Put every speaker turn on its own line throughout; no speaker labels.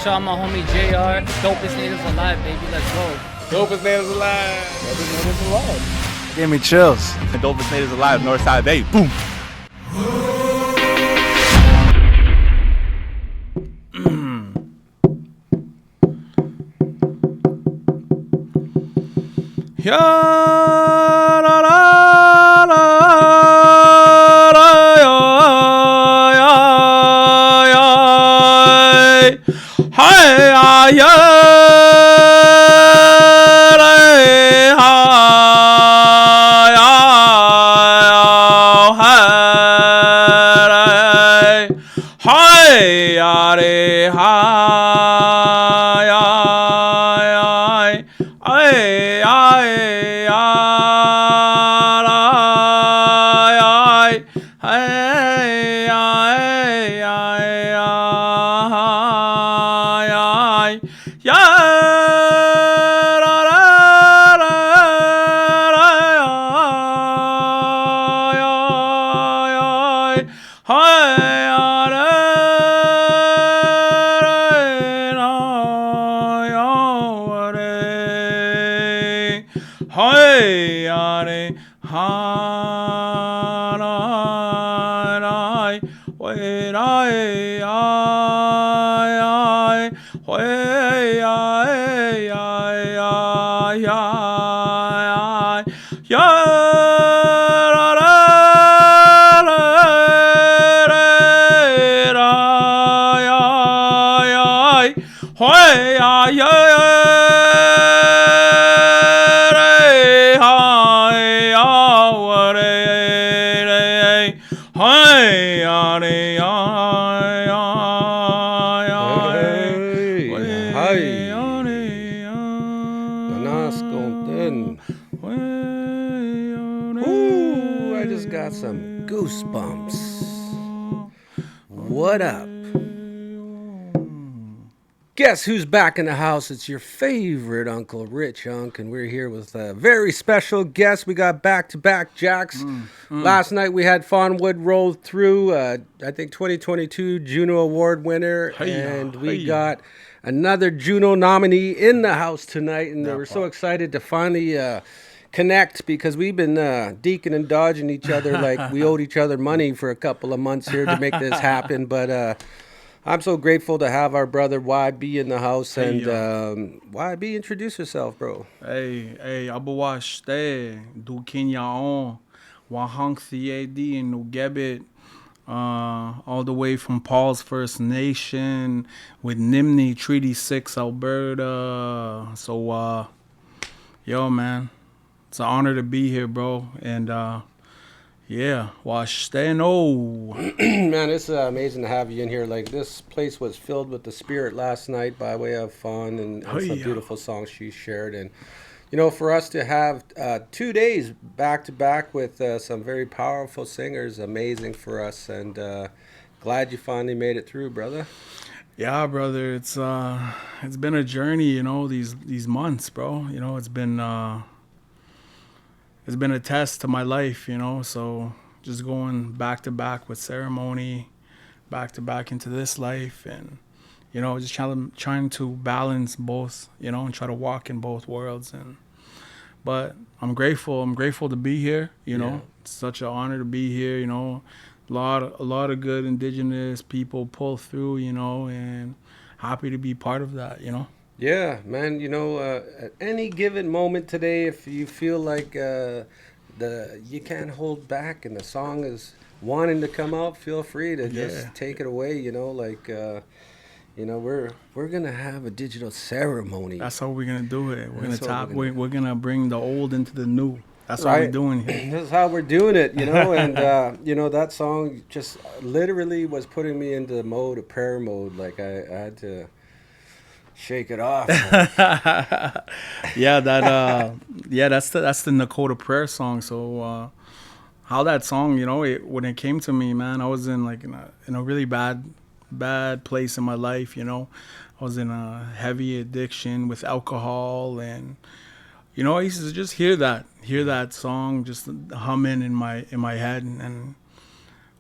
shout out my homie JR. Dopest Natives Alive, baby. Let's go.
Dopest Natives Alive.
Dopest Natives Alive.
Give me chills.
The Dopest Natives Alive, Northside Bay. Boom.
What up? Guess who's back in the house? It's your favorite uncle, Rich Unk, and we're here with a very special guest. We got back-to-back Jacks. Last night we had Fawnwood roll through, I think 2022 Juno Award winner, and we got another Juno nominee in the house tonight, and we're so excited to finally connect because we've been deeking and dodging each other like we owed each other money for a couple of months here to make this happen. But I'm so grateful to have our brother YB in the house. And YB, introduce yourself, bro.
Hey, Abuashte, do Kenya on, Wahang CAD in Nugebit, all the way from Paul's First Nation with Nimni, Treaty 6, Alberta. So, yo, man. It's an honor to be here, bro. And, Washteno.
Man, it's amazing to have you in here. Like, this place was filled with the spirit last night by way of fun and some beautiful songs she shared. And, you know, for us to have 2 days back-to-back with some very powerful singers, amazing for us. And glad you finally made it through, brother.
Yeah, brother. It's been a journey, you know, these months, bro. You know, it's been a test to my life, you know, so just going back to back with ceremony, back to back into this life, and, you know, just trying to balance both, you know, and try to walk in both worlds. But I'm grateful to be here, you know. It's such an honor to be here, you know. A lot of good Indigenous people pull through, you know, and happy to be part of that, you know.
Yeah, man, you know, at any given moment today, if you feel like you can't hold back and the song is wanting to come out, feel free to just take it away, you know, like, you know, we're going to have a digital ceremony.
That's how we're going to do it. We're going to bring the old into the new. That's what we're doing here.
That's how we're doing it, you know, and, you know, that song just literally was putting me into a prayer mode, like I had to shake it off.
That's the Nakoda prayer song. So how that song, you know, when it came to me, man, I was in like in a really bad place in my life, you know. I was in a heavy addiction with alcohol, and, you know, I used to just hear that song just humming in my head, and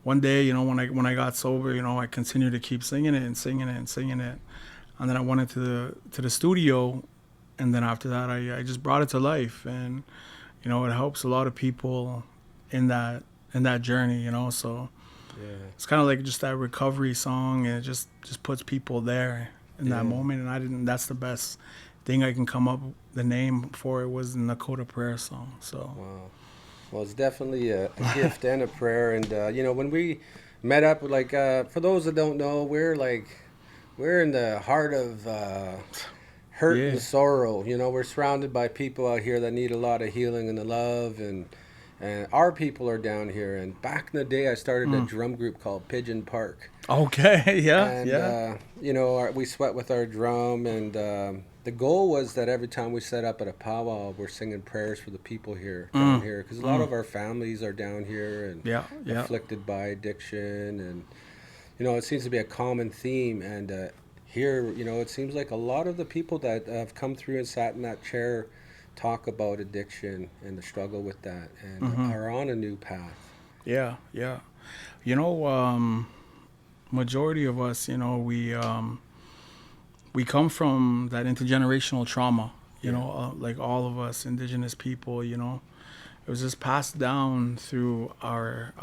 one day, you know, when I got sober, you know, I continued to keep singing it. And then I went into the studio, and then after that, I just brought it to life, and you know, it helps a lot of people in that journey, you know. So it's kind of like just that recovery song, and it just puts people there in that moment. And that's the best thing I can come up. The name for it was the Nakoda prayer song. So
Wow. Well, it's definitely a gift and a prayer. And you know, when we met up, like for those that don't know, we're in the heart of hurt and sorrow. You know, we're surrounded by people out here that need a lot of healing and the love, and our people are down here. And back in the day, I started a drum group called Pigeon Park.
okay,
And you know, we sweat with our drum, and the goal was that every time we set up at a powwow, we're singing prayers for the people here down here, because a lot of our families are down here and afflicted by addiction, and you know, it seems to be a common theme. And here, you know, it seems like a lot of the people that have come through and sat in that chair talk about addiction and the struggle with that, and are on a new path.
Yeah. You know, majority of us, you know, we come from that intergenerational trauma. You know, like all of us Indigenous people. You know, it was just passed down through our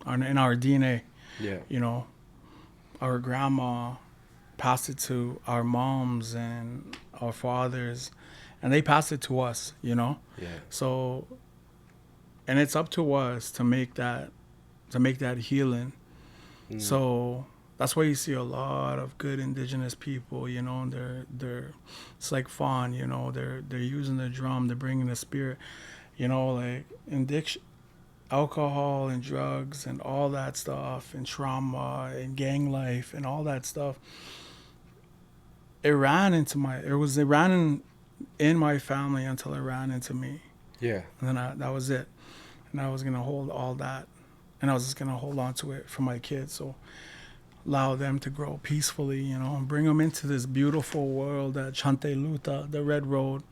in our DNA.
Yeah.
You know, our grandma passed it to our moms and our fathers, and they passed it to us, you know.
Yeah.
So, and it's up to us to make that healing. So that's why you see a lot of good Indigenous people, you know. They're it's like Fawn, you know. They're using the drum, they're bringing the spirit, you know, like addiction, alcohol and drugs and all that stuff, and trauma and gang life and all that stuff. It ran in my family until it ran into me.
Yeah.
And then that was it. And I was going to hold all that. And I was just going to hold on to it for my kids. So allow them to grow peacefully, you know, and bring them into this beautiful world at Chante Luta, the Red Road.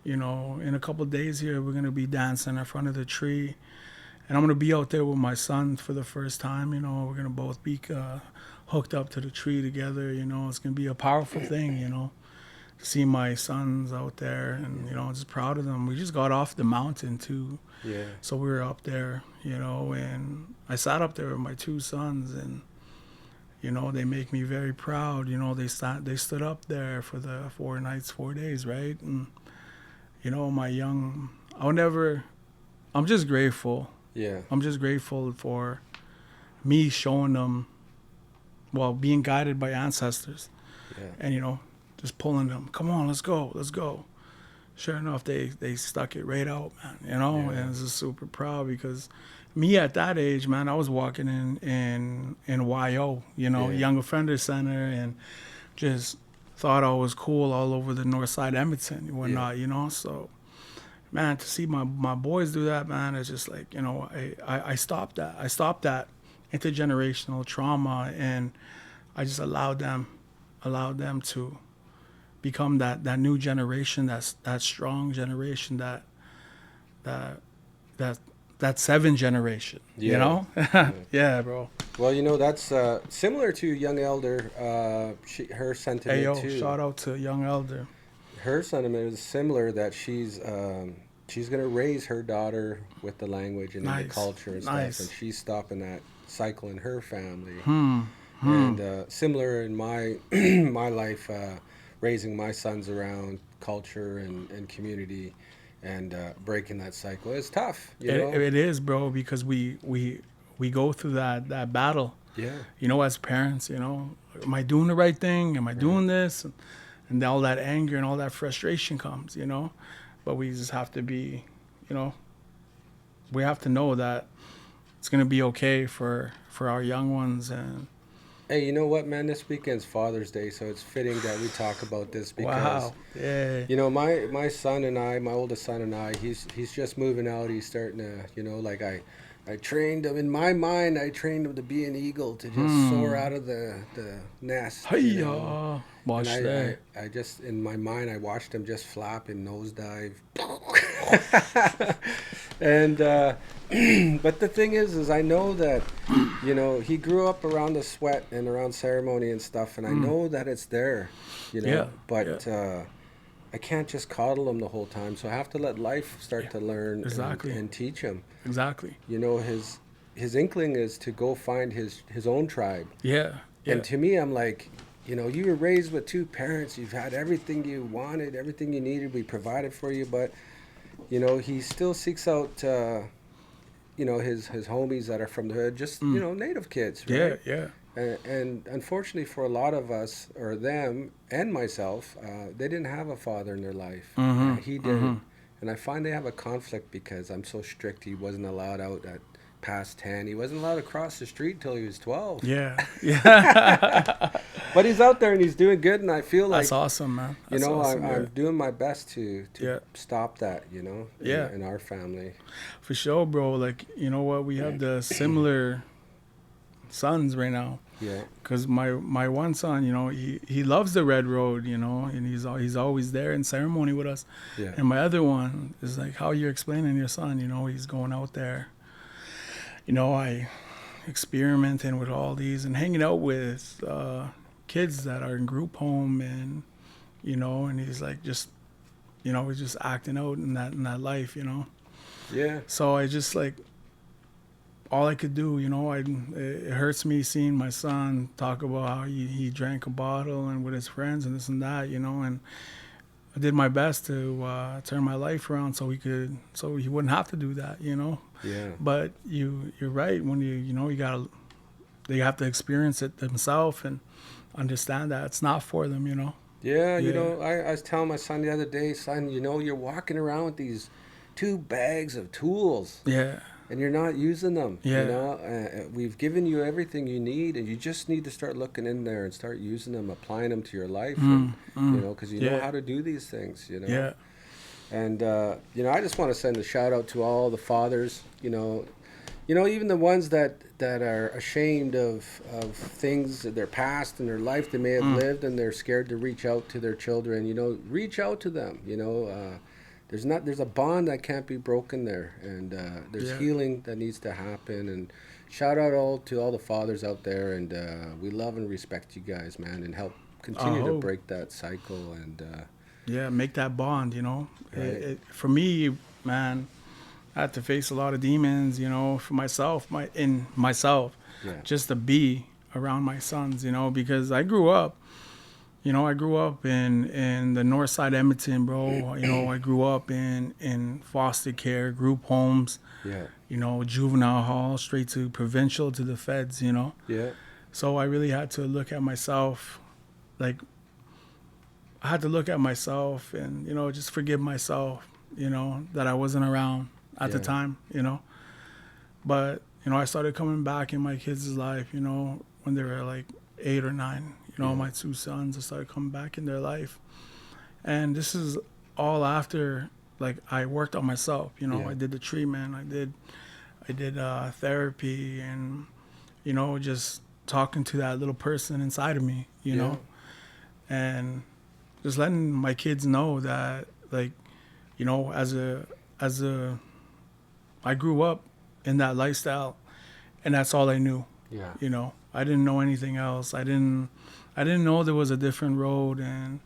You know, in a couple of days here, we're going to be dancing in front of the tree. And I'm going to be out there with my son for the first time. You know, we're going to both be hooked up to the tree together. You know, it's going to be a powerful thing, you know. See my sons out there, and you know, I'm just proud of them. We just got off the mountain too, so we were up there, you know, and I sat up there with my two sons, and you know, they make me very proud. You know, they stood up there for the 4 nights, 4 days, right? And you know, I'm just grateful. I'm just grateful for me showing them, well, being guided by ancestors, and you know, just pulling them, come on, let's go. Sure enough, they stuck it right out, man, you know. And I was just super proud, because me at that age, man, I was walking in YO, you know, Young Offender Center, and just thought I was cool all over the north side Edmonton and whatnot, you know. So, man, to see my boys do that, man, it's just like, you know, I stopped that. I stopped that intergenerational trauma, and I just allowed them to become that new generation, that strong generation, that 7 generation, you know? Yeah, bro.
Well, you know, that's similar to Young Elder, her sentiment too.
Shout out to Young Elder.
Her sentiment is similar, that she's going to raise her daughter with the language and the culture and stuff, and she's stopping that cycle in her family. And similar in my my life, raising my sons around culture and community, and breaking that cycle. It's tough, you know?
It is, bro, because we go through that battle. You know, as parents, you know, am I doing the right thing? Am I doing this? And all that anger and all that frustration comes, you know. But we just have to be, you know, we have to know that it's gonna be okay for our young ones. And
hey, you know what, man? This weekend's Father's Day, so it's fitting that we talk about this, because you know, my son and I, my oldest son and I, he's just moving out. He's starting to, you know, like I trained him, in my mind, I trained him to be an eagle, to just soar out of the nest. You know?
Watch that.
I just, in my mind, I watched him just flap and nosedive. And But the thing is I know that, you know, he grew up around the sweat and around ceremony and stuff, and I know that it's there, you know.
Yeah,
But I can't just coddle him the whole time, so I have to let life start to learn
Exactly.
and teach him.
Exactly.
You know, his inkling is to go find his own tribe.
Yeah. Yeah.
And to me, I'm like, you know, you were raised with two parents. You've had everything you wanted, everything you needed. We provided for you, but you know, he still seeks out, you know, his homies that are from the hood, just you know, native kids, right?
Yeah. Yeah.
And unfortunately, for a lot of us, or them and myself, they didn't have a father in their life. He did, and I find they have a conflict because I'm so strict. He wasn't allowed out at past 10. He wasn't allowed to cross the street till he was 12.
Yeah. Yeah.
But he's out there and he's doing good, and I feel like
That's awesome, man.
you
That's
know,
awesome.
I'm doing my best to
Yeah.
stop that, you know,
Yeah.
in our family.
For sure, bro. Like, you know what? We have the similar sons right now.
Yeah.
Because my one son, you know, he loves the red road, you know, and he's always there in ceremony with us.
Yeah.
And my other one is like, how you're explaining your son, you know, he's going out there. You know, I experimenting with all these and hanging out with kids that are in group home, and you know, and he's like just, you know, he's just acting out in that life, you know.
Yeah.
So I just like, all I could do, you know, it hurts me seeing my son talk about how he drank a bottle and with his friends and this and that, you know, and I did my best to turn my life around so he wouldn't have to do that, you know.
Yeah.
But you're right, when they have to experience it themselves and understand that it's not for them, you know.
Yeah, you
Yeah.
know, I was telling my son the other day, son, you know, you're walking around with these 2 bags of tools
Yeah.
and you're not using them.
Yeah.
You know, we've given you everything you need, and you just need to start looking in there and start using them, applying them to your life, and, you know, because you know
Yeah.
how to do these things, you know.
Yeah.
And, you know, I just want to send a shout out to all the fathers, you know, even the ones that are ashamed of things, their past and their life they may have lived, and they're scared to reach out to their children. You know, reach out to them. You know, there's a bond that can't be broken there, and there's
Yeah.
healing that needs to happen. And shout out to all the fathers out there, and we love and respect you guys, man, and help continue to
hope.
break that cycle. And
Yeah, make that bond, you know.
Right.
For me, man, I had to face a lot of demons, you know, for myself,
Yeah.
just to be around my sons, you know, because I grew up in the north side Edmonton, bro. You know, I grew up in foster care, group homes,
Yeah.
you know, juvenile hall, straight to provincial, to the feds, you know.
Yeah.
So I really had to look at myself, like, I had to look at myself and, you know, just forgive myself, you know, that I wasn't around at the
Yeah.
time, you know. But, you know, I started coming back in my kids' life, you know, when they were like 8 or 9. You know,
Yeah.
my 2 sons, I started coming back in their life. And this is all after, like, I worked on myself, you know.
Yeah.
I did the treatment, I did therapy, and, you know, just talking to that little person inside of me, you know. And just letting my kids know that, like, you know, I grew up in that lifestyle, and that's all I knew.
Yeah.
You know, I didn't know anything else. I didn't know there was a different road, and,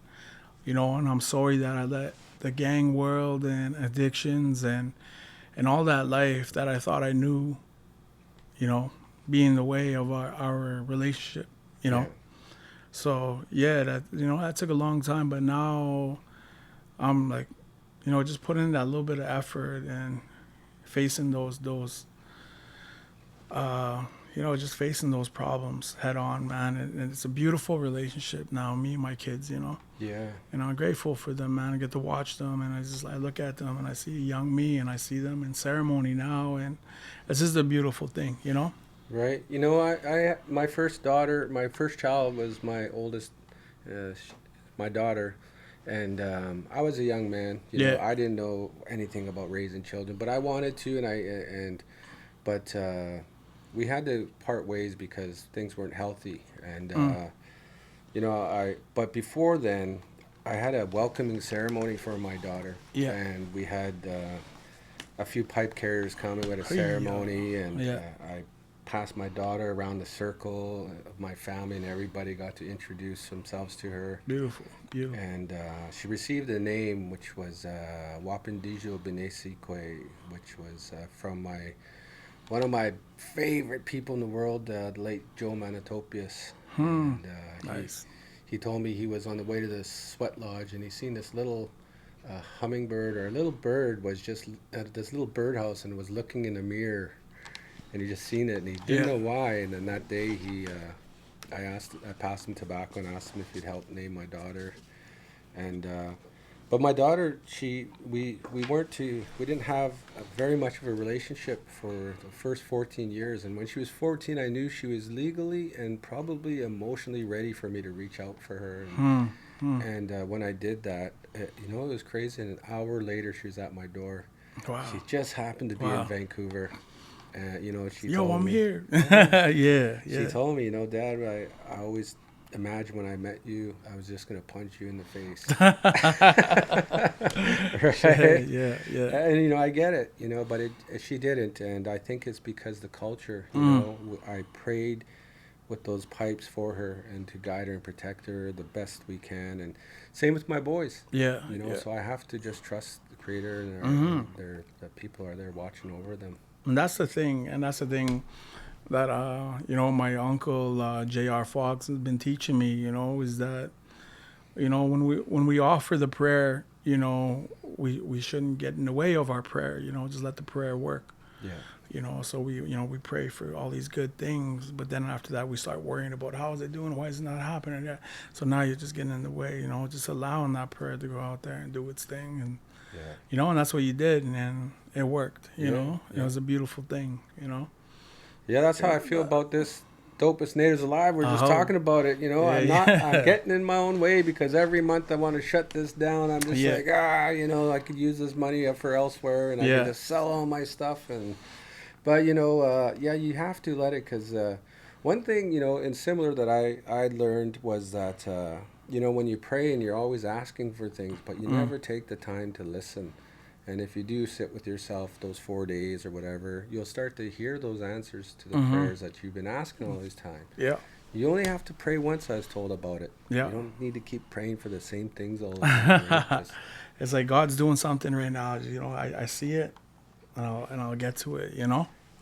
you know, and I'm sorry that I let the gang world and addictions and all that life that I thought I knew, you know, be in the way of our relationship, you know.
Yeah.
So yeah, that took a long time, but now I'm like, you know, just putting in that little bit of effort and facing those you know, just facing those problems head on, man. And it's a beautiful relationship now, me and my kids, you know.
Yeah.
And I'm grateful for them, man. I get to watch them, and I look at them and I see young me, and I see them in ceremony now, and it's just a beautiful thing, you know.
Right. You know, I my first child was my oldest, my daughter, and I was a young man. You know,
Yeah.
I didn't know anything about raising children, but I wanted to, but we had to part ways because things weren't healthy, and you know, but before then, I had a welcoming ceremony for my daughter,
Yeah.
and we had a few pipe carriers coming with a ceremony, and I passed my daughter around the circle of my family, and everybody got to introduce themselves to her.
Beautiful.
And she received a name which was Wapindijo Benesikwe, which was from one of my favorite people in the world, the late Joe Manitopius. And,
Nice.
He told me he was on the way to the sweat lodge, and he seen this little hummingbird, or a little bird was just at this little birdhouse and was looking in a mirror, and he just seen it, and he didn't know why. And then that day I passed him tobacco and asked him if he'd help name my daughter. And but my daughter, we didn't have very much of a relationship for the first 14 years. And when she was 14, I knew she was legally and probably emotionally ready for me to reach out for her. And when I did that, it was crazy. And an hour later, she was at my door.
Wow.
She just happened to be in Vancouver. She
Yo,
told
I'm
me,
here. Yeah.
She told me, Dad, I always imagined when I met you, I was just going to punch you in the face. Right?
Yeah.
And, I get it, but she didn't. And I think it's because the culture, I prayed with those pipes for her and to guide her and protect her the best we can. And same with my boys.
Yeah.
So I have to just trust the Creator, and the people are there watching over them.
And that's the thing that my uncle J.R. Fox has been teaching me, is that when we offer the prayer, we shouldn't get in the way of our prayer, just let the prayer work. So we pray for all these good things, but then after that we start worrying about how is it doing, why is it not happening. So now you're just getting in the way, just allowing that prayer to go out there and do its thing. And and that's what you did, and it worked. It was a beautiful thing.
Yeah, that's how I feel about this Dopest Natives Alive. We're just talking about it. I'm getting in my own way because every month I want to shut this down. I'm just like, I could use this money for elsewhere, and I can just sell all my stuff. But you have to let it, because one thing, and similar that I learned was that when you pray and you're always asking for things, but you never take the time to listen. And if you do sit with yourself those 4 days or whatever, you'll start to hear those answers to the prayers that you've been asking all this time.
Yeah.
You only have to pray once, I was told about it.
Yeah.
You don't need to keep praying for the same things all the time. Right?
It's like God's doing something right now. I see it, and I'll get to it.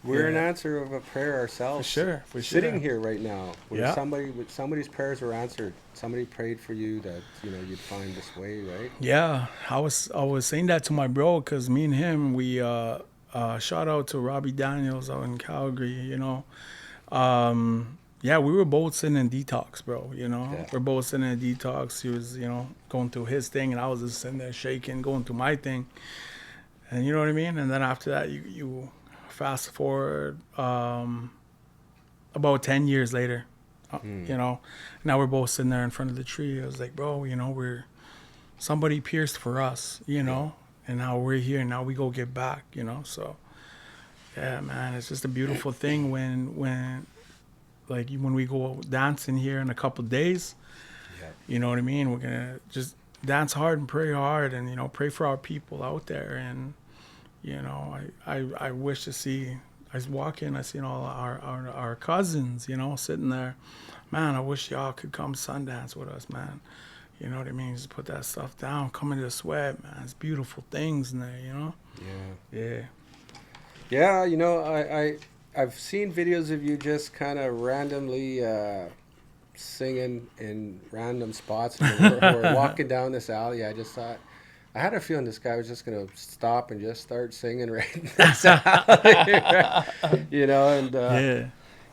We're an answer of a prayer ourselves.
For sure.
Sitting here right now, where somebody's prayers were answered. Somebody prayed for you that you'd find this way, right?
Yeah, I was saying that to my bro, because me and him, we shout out to Robbie Daniels out in Calgary. We were both sitting in detox, bro. We're both sitting in detox. He was going through his thing, and I was just sitting there shaking, going through my thing. And you know what I mean. And then after that, you fast forward about 10 years later, now we're both sitting there in front of the tree. I was like, bro, somebody pierced for us, and now we're here, and now we go get back, so yeah, man, it's just a beautiful thing when we go dancing here in a couple of days, you know what I mean, we're gonna just dance hard and pray hard, and pray for our people out there. And I wish to see, I was walking, I seen all our cousins, sitting there. Man, I wish y'all could come Sundance with us, man. You know what I mean? Just put that stuff down, come into the sweat, man. It's beautiful things in there,
Yeah, I've seen videos of you just kind of randomly singing in random spots. Or walking down this alley. I just thought, I had a feeling this guy was just going to stop and just start singing right in this alley.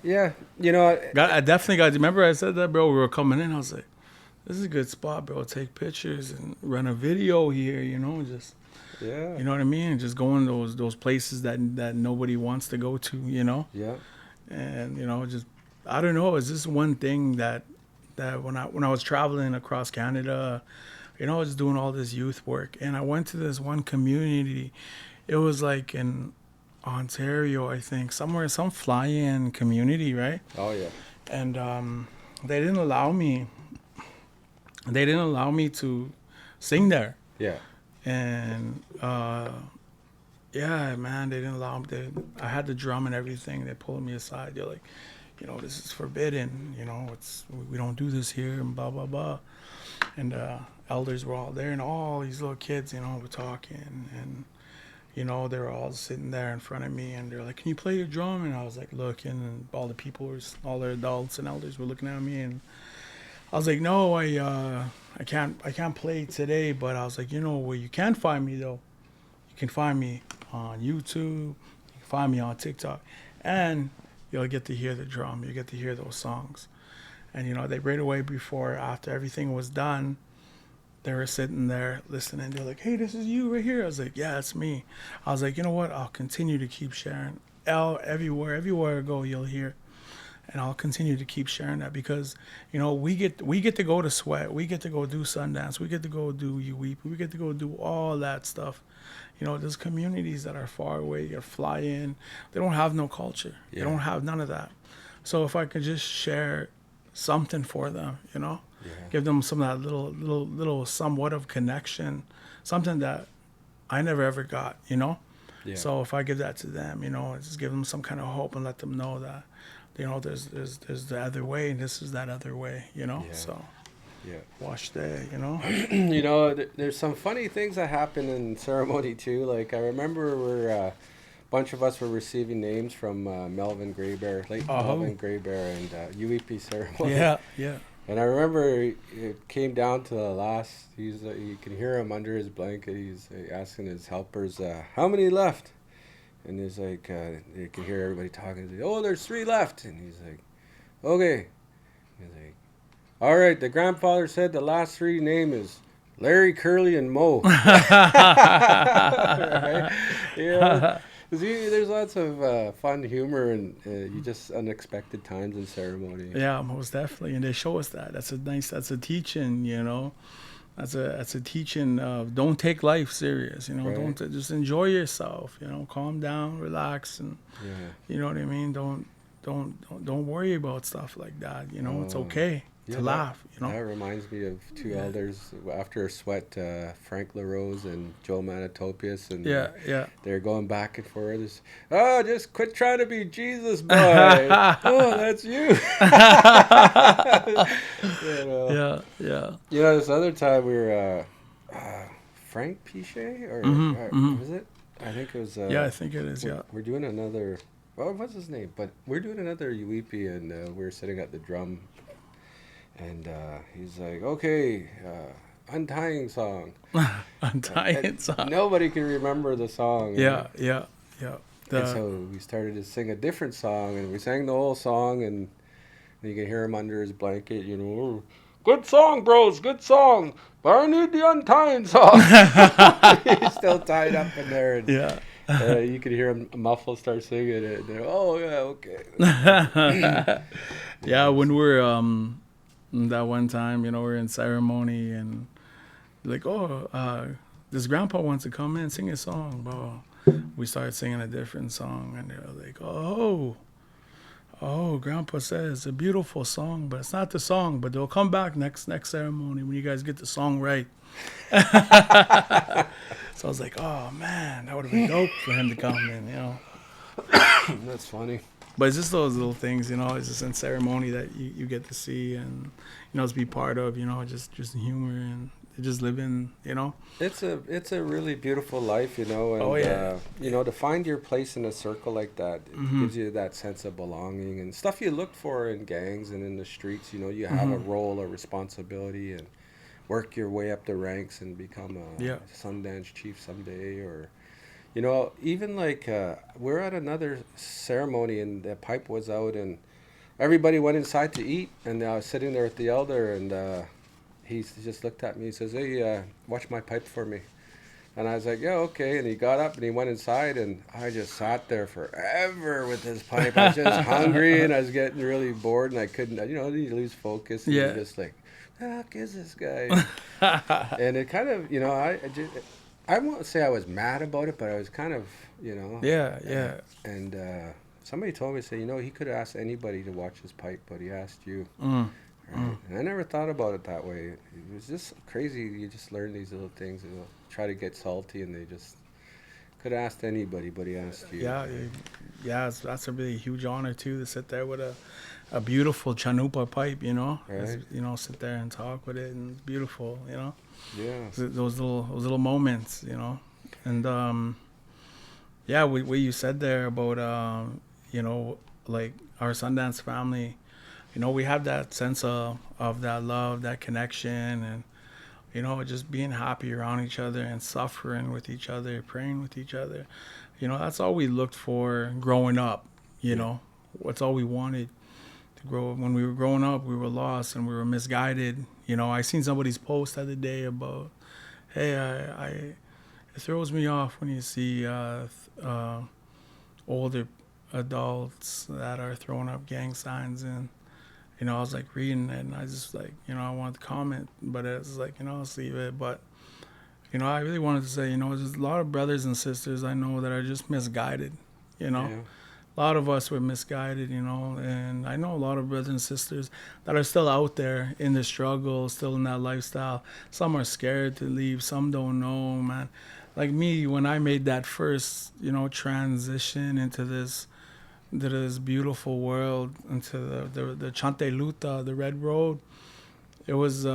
I definitely got, remember I said that, bro, we were coming in, I was like, this is a good spot, bro, take pictures and run a video here, just, you know what I mean, just going those places that nobody wants to go to, and just, I don't know, it's just one thing that when I was traveling across Canada, I was doing all this youth work, and I went to this one community. It was like in Ontario, I think, somewhere, some fly-in community, right?
Oh yeah.
And they didn't allow me to sing there.
Yeah.
And Yeah, man, they didn't allow me. I had the drum and everything. They pulled me aside. They're like, this is forbidden. We don't do this here, and blah blah blah. And elders were all there, and all these little kids, were talking, and they were all sitting there in front of me, and they're like, "Can you play your drum?" And I was like looking, and all the people all the adults and elders were looking at me, and I was like, "No, I can't play today." But I was like, where you can find me though, you can find me on YouTube, you can find me on TikTok, and you'll get to hear the drum, you get to hear those songs. And they right away after everything was done, they were sitting there listening. They're like, "Hey, this is you right here." I was like, "Yeah, it's me." I was like, "You know what? I'll continue to keep sharing. Everywhere I go, you'll hear." And I'll continue to keep sharing that because, we get to go to Sweat, we get to go do Sundance, we get to go do UWEEP, we get to go do all that stuff. There's communities that are far away. You fly in, they don't have no culture. Yeah. They don't have none of that. So if I could just share something for them, give them some of that little somewhat of connection, something that I never ever got, Yeah. So if I give that to them, just give them some kind of hope and let them know that, there's the other way, and this is that other way,
Yeah.
So
Yeah.
watch there,
There's some funny things that happen in ceremony too. Like I remember a bunch of us were receiving names from Melvin Graybear, late Melvin Graybear, and UEP ceremony.
Yeah, yeah.
And I remember it came down to the last. You can hear him under his blanket. He's asking his helpers, "How many left?" And he's like, you can hear everybody talking. He's like, "Oh, there's 3 left." And he's like, "Okay." He's like, "All right, the grandfather said the last 3 name is Larry, Curly, and Mo." Right? There's lots of fun humor and you just unexpected times in ceremony.
Yeah, most definitely, and they show us that. That's a teaching, That's a teaching of don't take life serious,
Right.
Don't just enjoy yourself, calm down, relax, and you know what I mean. Don't worry about stuff like that. It's okay to laugh.
That reminds me of 2 elders after a Sweat, Frank LaRose and Joe Manitopius, and they're going back and forth. "Oh, just quit trying to be Jesus, boy." "Oh, that's you."
Yeah.
This other time we were Frank Pichet or was it? I think it was.
I think it is.
We're doing another. What's his name? But we're doing another UEP, and we're sitting at the drum, and he's like, "Okay, untying song."
Untying song.
Nobody can remember the song.
Yeah.
And so we started to sing a different song, and we sang the whole song, and you can hear him under his blanket, "Good song, bros, good song, but I need the untying song." He's still tied up in there. And, you could hear him muffle start singing it. And "Oh, yeah, okay."
Yeah, when we're that one time, we're in ceremony, and like, this grandpa wants to come in, sing a song. Well, we started singing a different song, and they're like, "Oh, Grandpa says it's a beautiful song, but it's not the song. But they'll come back next ceremony when you guys get the song right." So I was like, "Oh man, that would have been dope for him to come in."
That's funny.
But it's just those little things, it's just in ceremony that you get to see and to be part of, just humor and just living,
It's a really beautiful life, and to find your place in a circle like that, it gives you that sense of belonging and stuff you look for in gangs and in the streets. You have a role, a responsibility, and work your way up the ranks and become a Sundance chief someday, or even like we're at another ceremony and the pipe was out and everybody went inside to eat, and I was sitting there with the elder, and he just looked at me. He says, "Hey, watch my pipe for me." And I was like, "Yeah, okay." And he got up and he went inside, and I just sat there forever with his pipe. I was just hungry, and I was getting really bored, and I couldn't, you lose focus. And you're just like, "The heck is this guy?" And it kind of, I won't say I was mad about it, but I was kind of,
Yeah.
And somebody told me, he could have asked anybody to watch his pipe, but he asked you. Right. And I never thought about it that way. It was just crazy. You just learn these little things, try to get salty, and they just Could have asked anybody, but he asked you.
Yeah, that's a really huge honor too, to sit there with a beautiful chanupa pipe, you know,
Right.
sit there and talk with it, and it's beautiful, you know.
Yeah.
Those little moments, you know. And yeah, what you said there about you know, like our Sundance family, you know, we have that sense of that love, that connection, and you know, just being happy around each other and suffering with each other, praying with each other. You know, that's all we looked for growing up, you know. That's all we wanted to grow. When we were growing up, we were lost and we were misguided. You know, I seen somebody's post the other day about, hey, it throws me off when you see older adults that are throwing up gang signs. And you know, I was like reading it, and I just like, you know, I wanted to comment, but it's like, you know, I'll leave it. But you know, I really wanted to say, you know, there's a lot of brothers and sisters I know that are just misguided. You know, a lot of us were misguided, you know, and I know a lot of brothers and sisters that are still out there in the struggle, still in that lifestyle. Some are scared to leave, some don't know, man. Like me, when I made that first, you know, transition into this beautiful world, into the Chante Luta, the Red Road, it was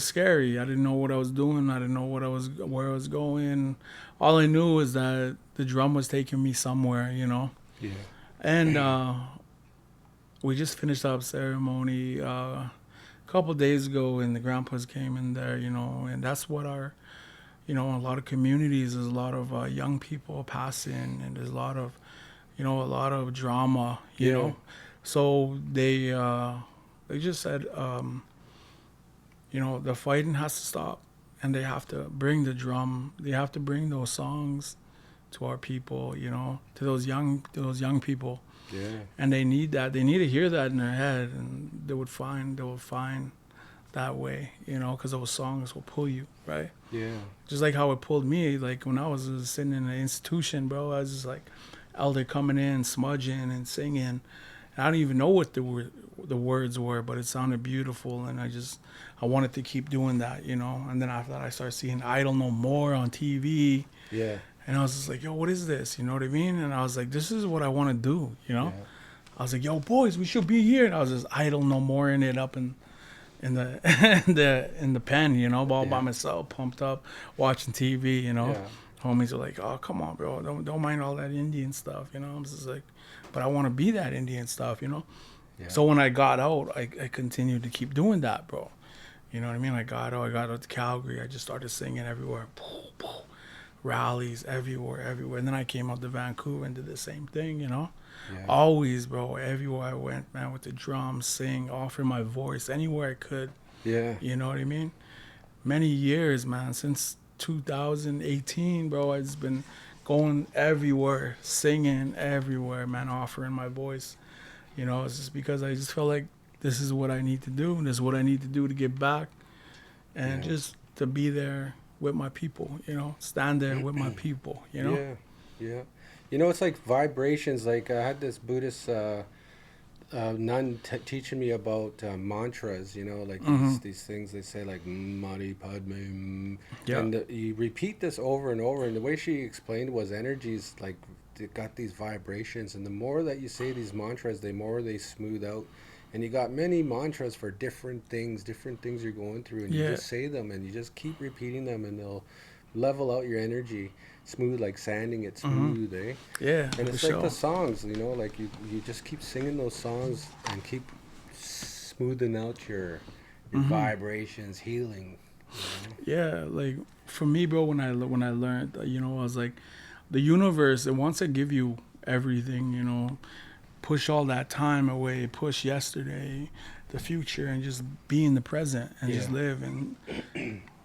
scary. I didn't know what I was doing. I didn't know where I was going. All I knew was that the drum was taking me somewhere, you know.
Yeah.
And we just finished up ceremony a couple days ago, and the grandpas came in there, you know, and that's what our, you know, a lot of communities, there's a lot of young people passing, and there's a lot of, you know, a lot of drama, you know. So they just said, you know, the fighting has to stop, and they have to bring the drum. They have to bring those songs to our people, you know, to those young people.
Yeah.
And they need that. They need to hear that in their head, and they will find that way, you know, because those songs will pull you, right?
Yeah.
Just like how it pulled me, like when I was sitting in an institution, bro, I was just like elder coming in, smudging and singing. And I don't even know what the words were, but it sounded beautiful, and I wanted to keep doing that, you know. And then after that, I started seeing Idol No More on TV.
Yeah.
And I was just like, yo, what is this? You know what I mean? And I was like, this is what I want to do, you know?
Yeah.
I was like, yo, boys, we should be here. And I was just Idol No More in it up in the in the pen, you know, all by myself, pumped up, watching TV, you know.
Yeah.
Homies are like, oh, come on, bro, don't mind all that Indian stuff, you know. I'm just like, but I want to be that Indian stuff, you know. Yeah. So when I got out, I continued to keep doing that, bro. You know what I mean? I got out to Calgary. I just started singing everywhere. Rallies everywhere. And then I came out to Vancouver and did the same thing, you know. Yeah. Always, bro, everywhere I went, man, with the drums, sing, offer my voice anywhere I could. Yeah. You know what I mean? Many years, man, since 2018, bro, I've just been going everywhere, singing everywhere, man, offering my voice. You know, it's just because I just felt like this is what I need to do. This is what I need to do to get back, and just to be there with my people, you know, stand there with my people, you know?
Yeah. You know, it's like vibrations. Like I had this Buddhist nun teaching me about mantras, you know, like these things they say, like Mani Padme. And you repeat this over and over. And the way she explained was energies, like they got these vibrations. And the more that you say these mantras, the more they smooth out. And you got many mantras for different things you're going through. And you just say them and you just keep repeating them, and they'll level out your energy. Smooth, like sanding it smooth, eh?
Yeah.
And it's like the songs, you know, like you just keep singing those songs and keep smoothing out your vibrations, healing. You know? Yeah,
like for me, bro, when I learned, you know, I was like, the universe, it wants to give you everything, you know, push all that time away, push yesterday, the future, and just be in the present and just live and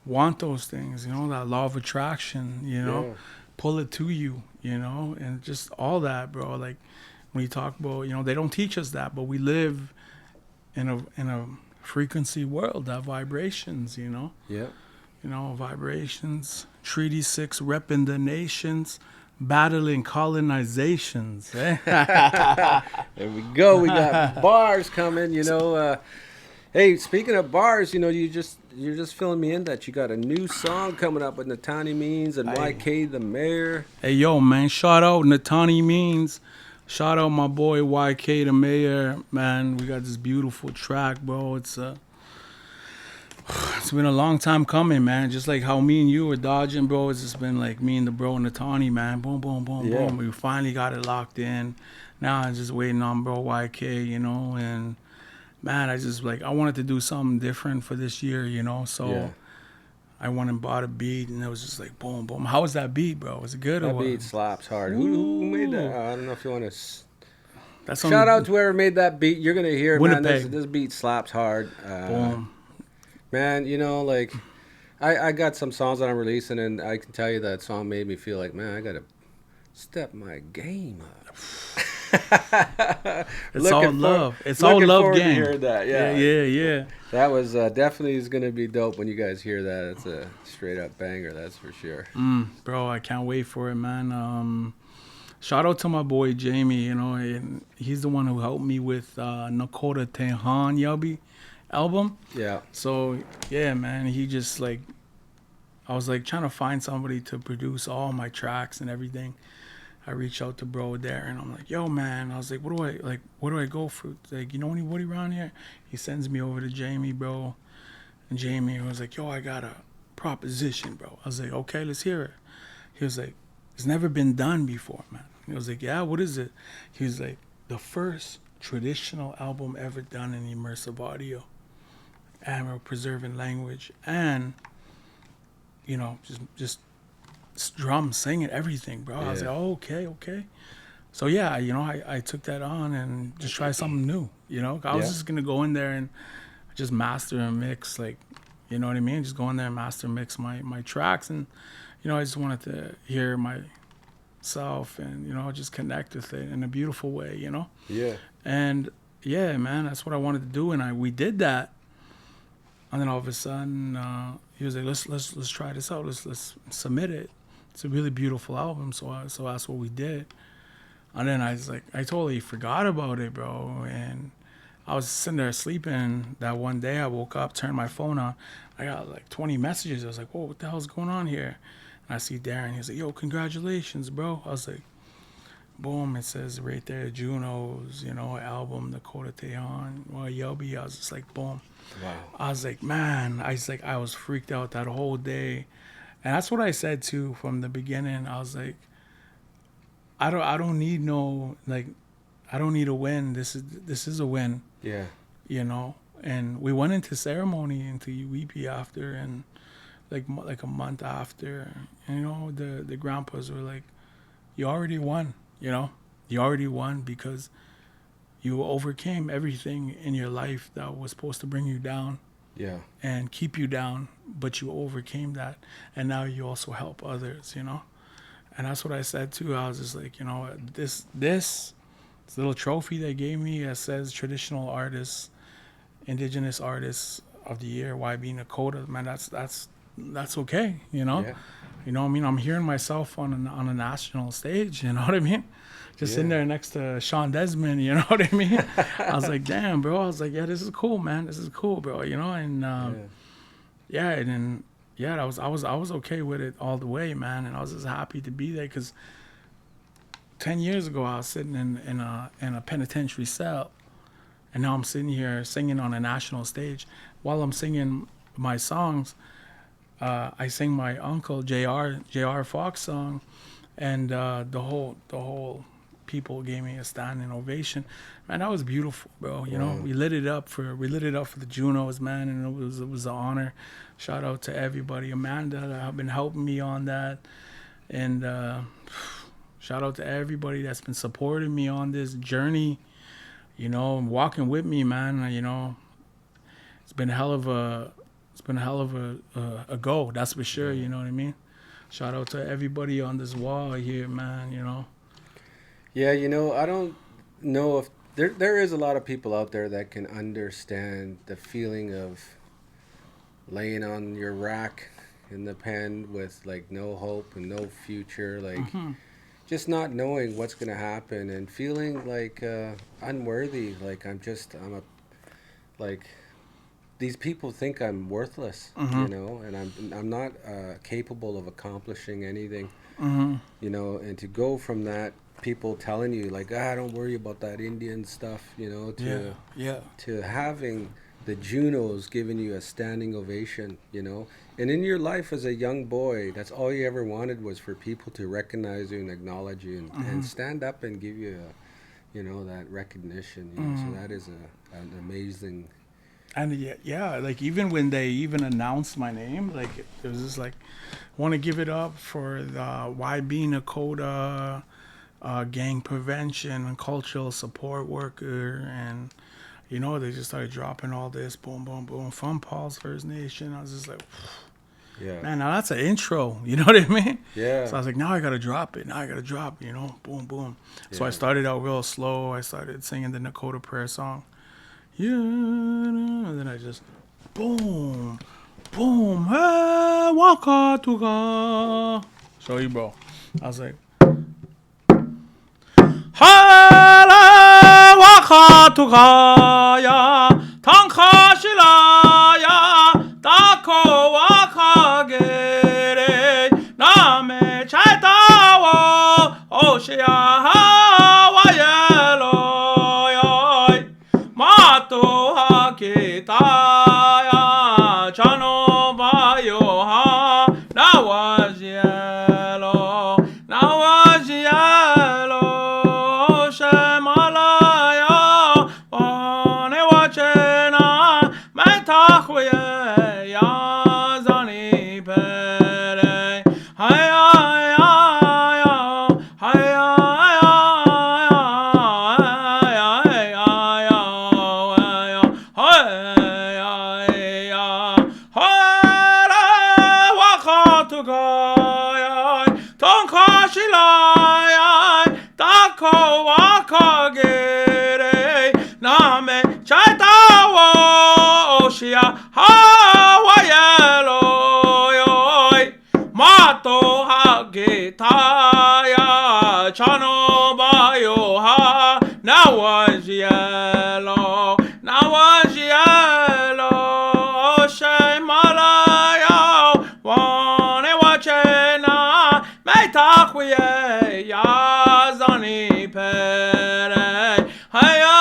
want those things, you know, that law of attraction, you know, pull it to you, you know, and just all that, bro. Like when you talk about, you know, they don't teach us that, but we live in a frequency world, that vibrations, you know. Yeah. You know, vibrations, Treaty 6 repping the nations, battling colonizations.
There we go. We got bars coming, you know. Hey, speaking of bars, you're just filling me in that you got a new song coming up with Natani Means and
Hey.
YK the Mayor.
Hey, yo, man, shout out Natani Means. Shout out my boy YK the Mayor. Man, we got this beautiful track, bro. It's been a long time coming, man. Just like how me and you were dodging, bro. It's just been like me and the bro Natani, man. Boom, boom, boom,
Yeah.
boom. We finally got it locked in. Now I'm just waiting on bro YK, and man, I wanted to do something different for this year, So
Yeah.
I went and bought a beat, and it was just like boom, boom. How was that beat, bro? Was it good or
That
what?
beat slaps hard. Who made that?
Ooh.
I don't know if you want to.
That's
Shout out to whoever made that beat. You're gonna hear, man.
Winnipeg.
This beat slaps hard.
Boom.
Man, like I got some songs that I'm releasing, and I can tell you that song made me feel like, man, I gotta step my game up.
It's all love. It's all love game.
To hear that.
Yeah.
That was definitely is gonna be dope when you guys hear that. It's a straight up banger, that's for sure.
Bro, I can't wait for it, man. Shout out to my boy Jamie, and he's the one who helped me with Nakoda Tehan Yabi album.
Yeah.
So yeah, man, he just I was trying to find somebody to produce all my tracks and everything. I reached out to bro there, and I'm like, yo, man. I was like, what do I go for? Like, you know anybody around here? He sends me over to Jamie, bro. And Jamie was like, yo, I got a proposition, bro. I was like, okay, let's hear it. He was like, it's never been done before, man. He was like, yeah, what is it? He was like, the first traditional album ever done in immersive audio. And we're preserving language and, just drum singing everything, bro.
Yeah.
I was like, oh, okay. So yeah, I took that on and just try something new. I was just gonna go in there and just master and mix, you know what I mean? Just go in there and master and mix my tracks, and I just wanted to hear myself and just connect with it in a beautiful way,
Yeah.
And yeah, man, that's what I wanted to do, and we did that. And then all of a sudden, he was like, let's try this out. Let's submit it. It's a really beautiful album, so that's what we did. And then I was like, I totally forgot about it, bro. And I was sitting there sleeping that one day. I woke up, turned my phone on. I got 20 messages. I was like, whoa, what the hell's going on here? And I see Darren. He's like, yo, congratulations, bro. I was like, boom, it says right there, JUNOs, album, Nakoda Tehan, YB. I was just like, boom.
Wow.
I was like, man, I was freaked out that whole day. And that's what I said too from the beginning. I was like, I don't need I don't need a win. This is a win.
Yeah.
And we went into ceremony into UEP after, and like a month after, and the grandpas were like, you already won, you already won because you overcame everything in your life that was supposed to bring you down.
Yeah.
And keep you down, but you overcame that, and now you also help others, And that's what I said too. I was just like, this little trophy they gave me that says traditional artists, Indigenous artists of the year, YB Nakoda, man, that's okay,
Yeah.
I mean, I'm hearing myself on a national stage, you know what I mean? Just sitting there next to Sean Desmond, you know what I mean? I was like, damn, bro. I was like, yeah, this is cool, man. This is cool, bro. And and then I was okay with it all the way, man. And I was just happy to be there because 10 years ago I was sitting in a penitentiary cell, and now I'm sitting here singing on a national stage. While I'm singing my songs, I sing my uncle J.R. Fox song, and the whole people gave me a standing ovation. Man, that was beautiful, bro. We lit it up for the JUNOs, man, and it was an honor. Shout out to everybody, Amanda, that have been helping me on that, and shout out to everybody that's been supporting me on this journey, walking with me, man. It's been a hell of a go, that's for sure. You know what I mean? Shout out to everybody on this wall here, man.
Yeah, I don't know if there is a lot of people out there that can understand the feeling of laying on your rack in the pen with no hope and no future, just not knowing what's gonna happen and feeling unworthy, these people think I'm worthless, you know, and I'm not capable of accomplishing anything, you know, and to go from that, people telling you like, don't worry about that Indian stuff, you know, to having the JUNOs giving you a standing ovation, you know, and in your life as a young boy, that's all you ever wanted was for people to recognize you and acknowledge you and stand up and give you you know, that recognition, you know, so that is an amazing.
And yeah, like even when they even announced my name, like it was just like, want to give it up for the YB Nakoda gang prevention and cultural support worker, and you know, they just started dropping all this, boom, boom, boom, from Paul's First Nation. I was just like,
Yeah.
man, now that's an intro, you know what I mean?
Yeah.
So I was like, now I gotta drop it. You know, boom, boom. So I started out real slow. I started singing the Nakota prayer song. Yeah, and then I just boom, boom, hey, waka tuka. Show you, bro. I was like, hala waka tuka ya, tanka shila ya, tako waka gere, name chaitawo, oshia hawa yelo. Mato hakitaya chano bayo ha nawajielo shemalaya wane wachena metahuye ya zani pere haya Mato hagitaya chano bayo ha nawajielo shemalaya wane wachena metahuye ya zani pere haya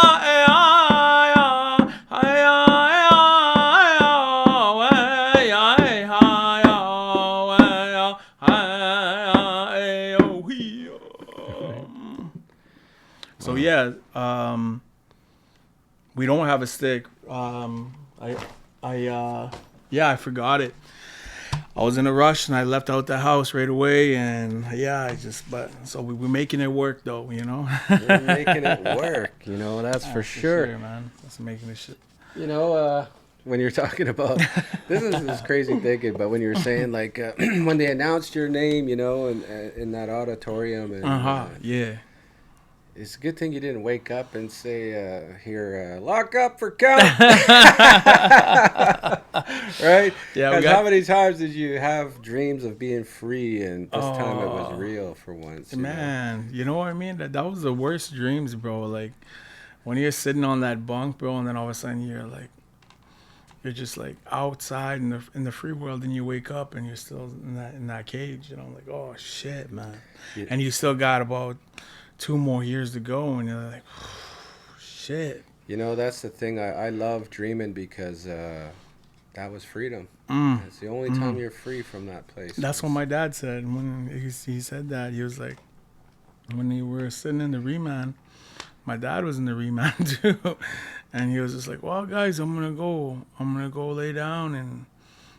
So yeah, we don't have a stick. I forgot it. I was in a rush and I left out the house right away, and so we're making it work though, you know.
We're making it work, you know, that's for sure,
man. That's making this shit.
You know, when you're talking about this crazy thinking, but when you were saying like when they announced your name, you know, in that auditorium, and
yeah.
It's a good thing you didn't wake up and say, lock up for count. Right?
Yeah.
How many times did you have dreams of being free, and this time it was real for once?
Man, you know what I mean? That was the worst dreams, bro. Like, when you're sitting on that bunk, bro, and then all of a sudden you're just like outside in the free world, and you wake up and you're still in that cage, you know, like, oh, shit, man. Yeah. And you still got about 2 more years to go, and you're like, shit.
You know, that's the thing. I love dreaming because that was freedom. It's the only time you're free from that place.
That's what my dad said when he said that. He was like, when you were sitting in the remand, my dad was in the remand too, and he was just like, well, guys, I'm gonna go lay down and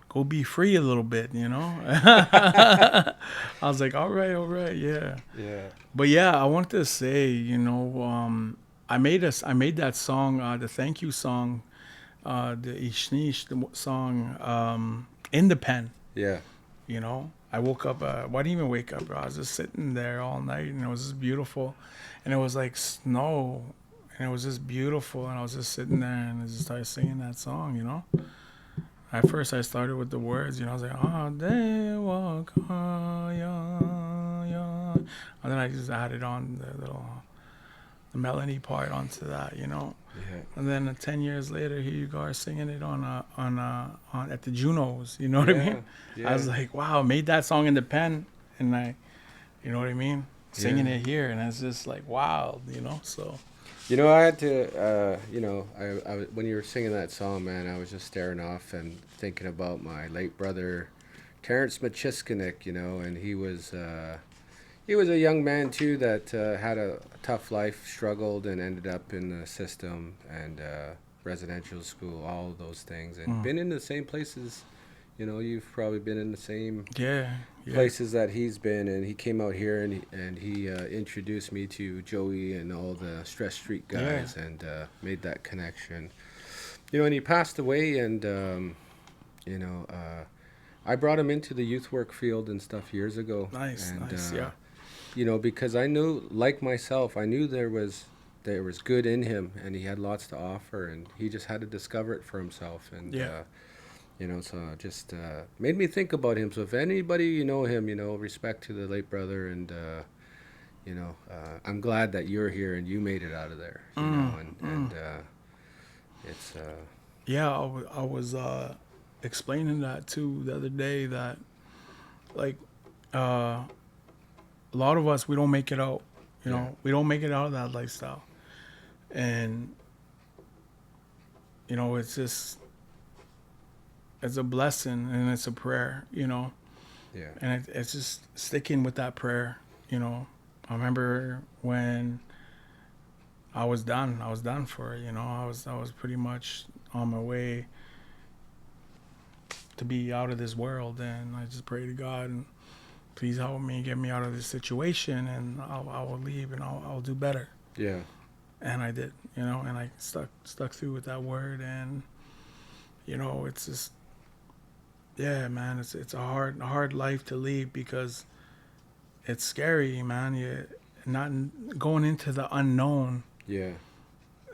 go be free a little bit, you know. I was like, all right, yeah. But yeah, I wanted to say, you know, I made that song, the thank you song, the Ishnish song, in the pen.
Yeah.
You know, I woke up. I didn't even wake up, bro. I was just sitting there all night, and it was just beautiful, and it was like snow, and it was just beautiful, and I was just sitting there, and I just started singing that song, you know. At first, I started with the words, you know. I was like, and then I just added on the little melody part onto that, you know.
Yeah.
And then 10 years later, here you are singing it on at the JUNOs. You know what I mean? I was like, wow, I made that song in the pen, and you know what I mean, singing it here, and it's just like wild, you know. So,
you know, I had to, when you were singing that song, man, I was just staring off and thinking about my late brother, Terrence Machiskanik, you know, and he was a young man too that had a tough life, struggled, and ended up in the system and residential school, all of those things, and been in the same places. You know, you've probably been in the same places that he's been, and he came out here and he introduced me to Joey and all the Stress Street guys, and made that connection. You know, and he passed away, and you know, I brought him into the youth work field and stuff years ago.
Nice,
yeah. You know, because I knew, like myself, I knew there was good in him, and he had lots to offer, and he just had to discover it for himself. And you know, so just made me think about him. So if anybody, you know him, you know, respect to the late brother, and you know, I'm glad that you're here and you made it out of there. You know, and it's
I was explaining that too the other day, that like a lot of us, we don't make it out. You know, we don't make it out of that lifestyle, and you know, it's just, it's a blessing and it's a prayer, you know. Yeah. And it's just sticking with that prayer, you know. I remember when I was done for it, you know. I was pretty much on my way to be out of this world, and I just pray to God, and please help me, get me out of this situation, and I will leave, and I'll do better. Yeah. And I did, you know, and I stuck through with that word, and you know, it's just, yeah, man, it's a hard life to leave, because it's scary, man. You're not going into the unknown. Yeah.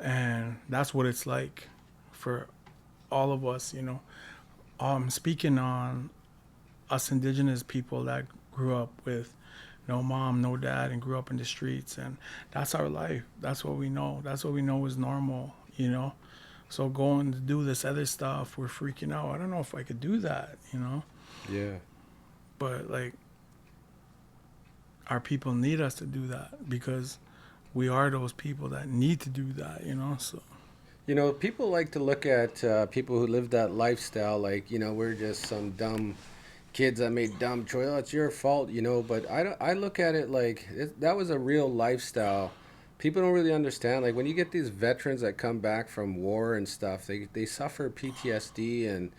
And that's what it's like for all of us, you know. Speaking on us Indigenous people that grew up with no mom, no dad, and grew up in the streets, and that's our life. That's what we know. That's what we know is normal, you know. So going to do this other stuff, we're freaking out. I don't know if I could do that, you know? Yeah. But, like, our people need us to do that, because we are those people that need to do that, you know? So,
you know, people like to look at people who live that lifestyle like, you know, we're just some dumb kids that made dumb choices. Oh, it's your fault, you know? But I look at it like that was a real lifestyle. People don't really understand. Like, when you get these veterans that come back from war and stuff, they suffer PTSD, and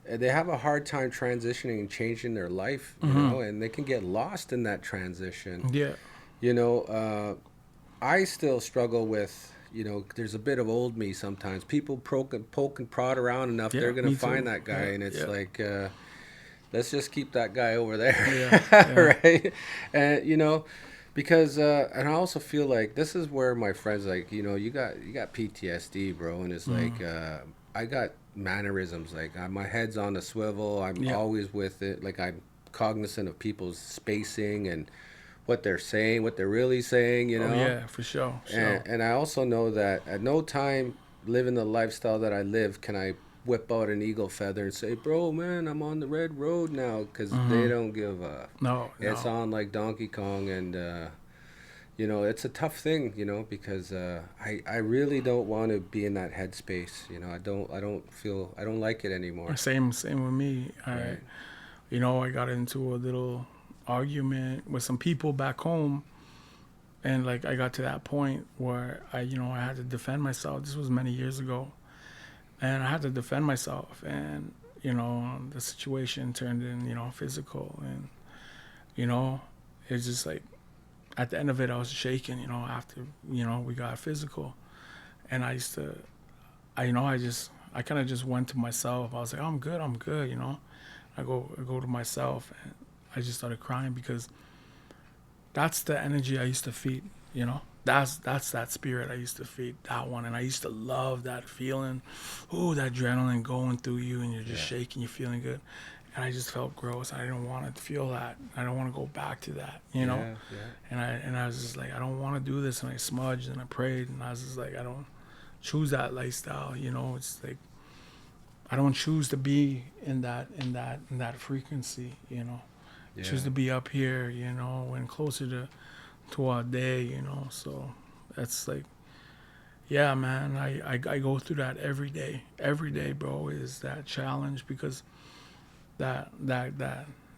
they have a hard time transitioning and changing their life, you know, and they can get lost in that transition. Yeah. You know, I still struggle with, you know, there's a bit of old me sometimes. People poke and prod around enough, they're going to find that guy, and it's like, let's just keep that guy over there, right? And, you know, because and I also feel like this is where my friends, like, you know, you got PTSD, bro, and it's like I got mannerisms, like my head's on the swivel. I'm always with it. Like, I'm cognizant of people's spacing and what they're saying, what they're really saying, you know.
Oh, yeah, for sure.
And I also know that at no time living the lifestyle that I live can I whip out an eagle feather and say, bro, man, I'm on the red road now, because they don't give a... No. It's on like Donkey Kong, and, you know, it's a tough thing, you know, because I really don't want to be in that headspace, you know. I don't like it anymore.
Same with me. Right. You know, I got into a little argument with some people back home, and like I got to that point where I had to defend myself. This was many years ago. And I had to defend myself, and, you know, the situation turned in, you know, physical, and, you know, it's just like, at the end of it, I was shaking, you know, after, you know, we got physical. And I kind of just went to myself. I was like, oh, I'm good, you know. I go to myself, and I just started crying, because that's the energy I used to feed, you know. That's that spirit I used to feed, that one. And I used to love that feeling. Ooh, that adrenaline going through you, and you're just shaking, you're feeling good. and I just felt gross. I didn't want to feel that. I don't want to go back to that, you know. And I was just like, I don't want to do this. And I smudged and I prayed, and I was just like, I don't choose that lifestyle, you know. It's like I don't choose to be in that frequency, you know.
Yeah.
Choose to be up here, you know, and closer to our day, you know. So that's like, yeah, man. I go through that every day. Every day, bro, is that challenge, because that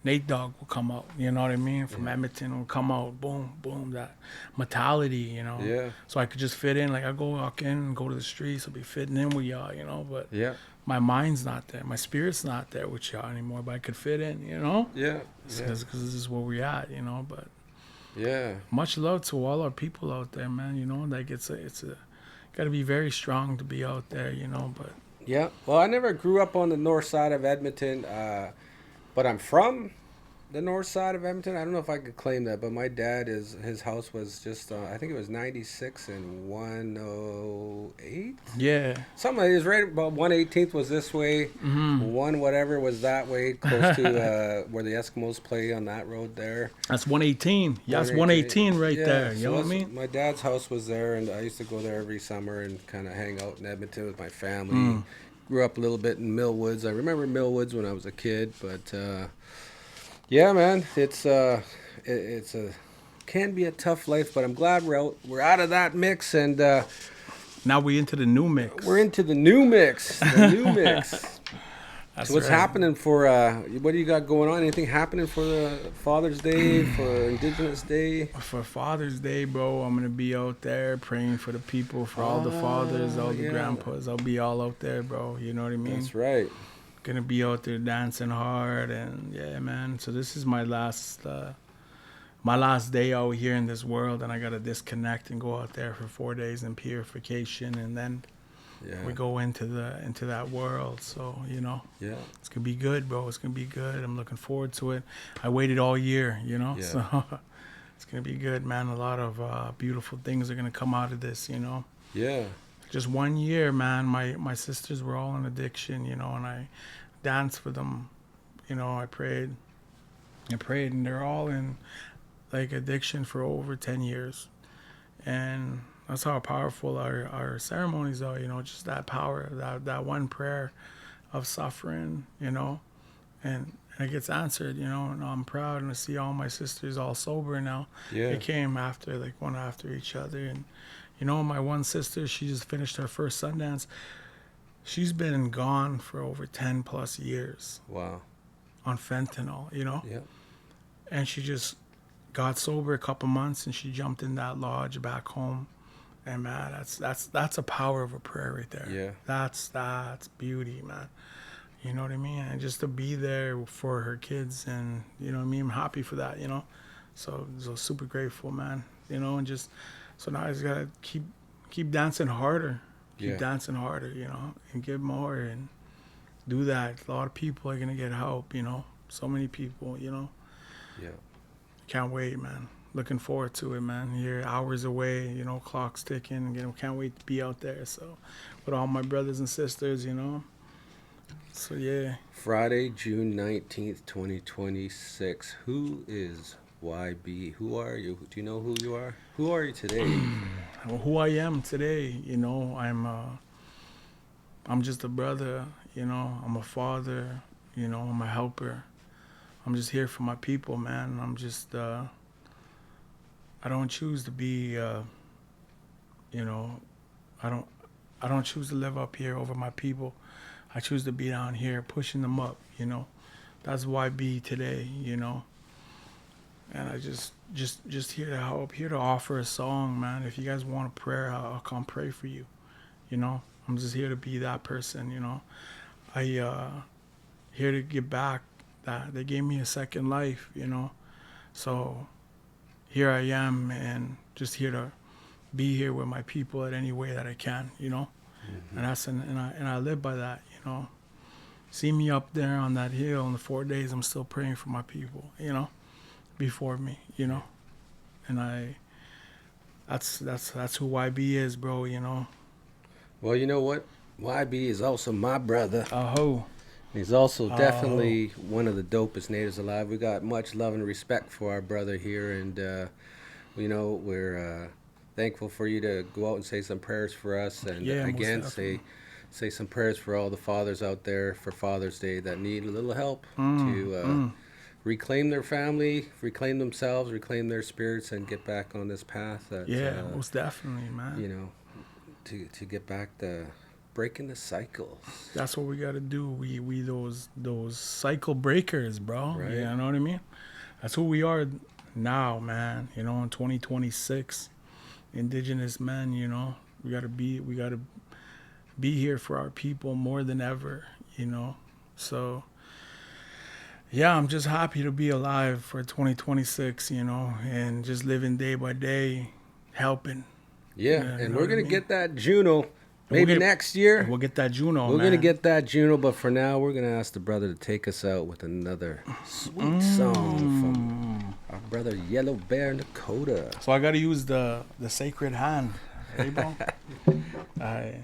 Nate Dogg will come out, you know what I mean? From Edmonton will come out, boom, boom, that mentality, you know.
Yeah.
So I could just fit in, like I go walk in and go to the streets, I'll be fitting in with y'all, you know. But
Yeah.
my mind's not there, my spirit's not there with y'all anymore. But I could fit in, you know.
Yeah.
Because this is where we at, you know. But
Yeah.
much love to all our people out there, man. You know, like it's a got to be very strong to be out there, you know. But
Yeah. Well, I never grew up on the north side of Edmonton, but I'm from the north side of Edmonton. I don't know if I could claim that, but my dad his house was just I think it was 96 and 108.
yeah,
Something like it was right about 118th was this way, one whatever was that way, close to where the Eskimos play on that road there.
that's 118. Yeah, that's 118 right there. You
so
know what I mean?
My dad's house was there, and I used to go there every summer and kind of hang out in Edmonton with my family. Grew up a little bit in Millwoods. I remember Millwoods when I was a kid, but yeah, man, it's a can be a tough life, but I'm glad we're out of that mix, and
Now we into the new mix.
we're into the new mix. The new mix.
That's
So what's
right.
happening for what do you got going on? Anything happening for the Father's Day, for Indigenous Day?
For Father's Day, bro, I'm gonna be out there praying for the people, for all the fathers, all the
yeah.
grandpas. I'll be all out there, bro. You know what I mean?
That's right.
Gonna be out there dancing hard, and yeah, man. So this is my last day out here in this world, and I gotta disconnect and go out there for 4 days in purification, and then
Yeah.
we go into that world. So you know,
Yeah.
it's gonna be good, bro. It's gonna be good. I'm looking forward to it. I waited all year, you know.
Yeah.
So it's gonna be good, man. A lot of beautiful things are gonna come out of this, you know.
Yeah.
Just 1 year, man. My sisters were all in addiction, you know, and I danced with them, you know. I prayed, and they're all in like addiction for over 10 years, and that's how powerful our ceremonies are, you know. Just that power, that one prayer of suffering, you know, and it gets answered, you know. And I'm proud, and to see all my sisters all sober now.
Yeah.
They came after, like, one after each other. And you know, my one sister, she just finished her first Sundance. She's been gone for over 10 plus years
Wow.
on fentanyl, you know.
Yeah.
And she just got sober a couple months, and she jumped in that lodge back home. And man, that's a power of a prayer right there.
Yeah.
That's beauty, man. You know what I mean? And just to be there for her kids, and you know what I mean, I'm happy for that, you know. So super grateful, man. You know, and just so now I just gotta keep dancing harder. Keep
Yeah.
dancing harder, you know, and give more and do that. A lot of people are gonna get help, you know. So many people, you know.
Yeah.
Can't wait, man. Looking forward to it, man. You're hours away, you know, clock's ticking. You know, can't wait to be out there. So, with all my brothers and sisters, you know. So, yeah.
Friday, June 19th, 2026. Who is YB? Who are you? Do you know who you are? Who are you today?
Who I am today, you know, I'm just a brother, you know. I'm a father, you know. I'm a helper. I'm just here for my people, man. I'm just, I don't choose to be, you know, I don't choose to live up here over my people. I choose to be down here pushing them up, you know. That's YB today, you know. And I just here to help, here to offer a song, man. If you guys want a prayer, I'll come pray for you, you know. I'm just here to be that person, you know. Here to give back. That they gave me a second life, you know. So here I am, and just here to be here with my people in any way that I can, you know. Mm-hmm. And I live by that, you know. See me up there on that hill in the 4 days, I'm still praying for my people, you know, before me, you know. And that's who YB is, bro, you know.
Well, you know what? YB is also my brother.
Oh.
He's also definitely one of the dopest natives alive. We got much love and respect for our brother here, and we're thankful for you to go out and say some prayers for us, and
Yeah, most
again
definitely.
say some prayers for all the fathers out there for Father's Day that need a little help to reclaim their family, reclaim themselves, reclaim their spirits, and get back on this path. That
Yeah, most definitely, man.
you know, to get back to breaking the cycles.
That's what we gotta do. We those cycle breakers, bro.
Right.
You know what I mean? That's who we are now, man. You know, in 2026, Indigenous men. You know, we gotta be here for our people more than ever. You know, so yeah, I'm just happy to be alive for 2026. You know, and just living day by day, helping.
Yeah,
Yeah, you
and
know
we're
what I
gonna
mean?
get that Juno
we'll
maybe
get-
next year.
We'll get that Juno,
We're
man.
gonna get that Juno, but for now, we're gonna ask the brother to take us out with another sweet song from our brother Yellow Bear Nakoda.
So I gotta use the sacred hand. Hey, bro. Aye.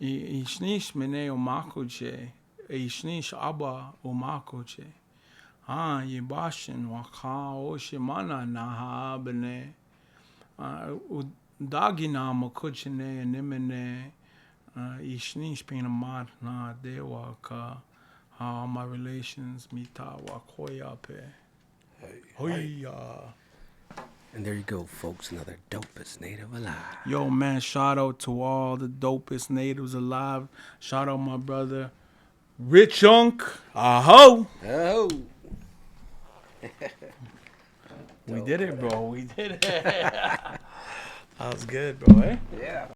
Ishnish mene omakoche, ishnish abba omakoche. Yibashin waka oshimana naha bene. Dagina makuchene nimene. Ishnish pinamar na dewaka. How my relations mita wakoya pe. Hoya.
And there you go, folks. Another dopest native alive.
Yo, man, shout out to all the dopest natives alive. Shout out my brother, Rich Unk. Aho!
Oh.
We did it, bro. We did it. That was good, bro, eh?
Yeah.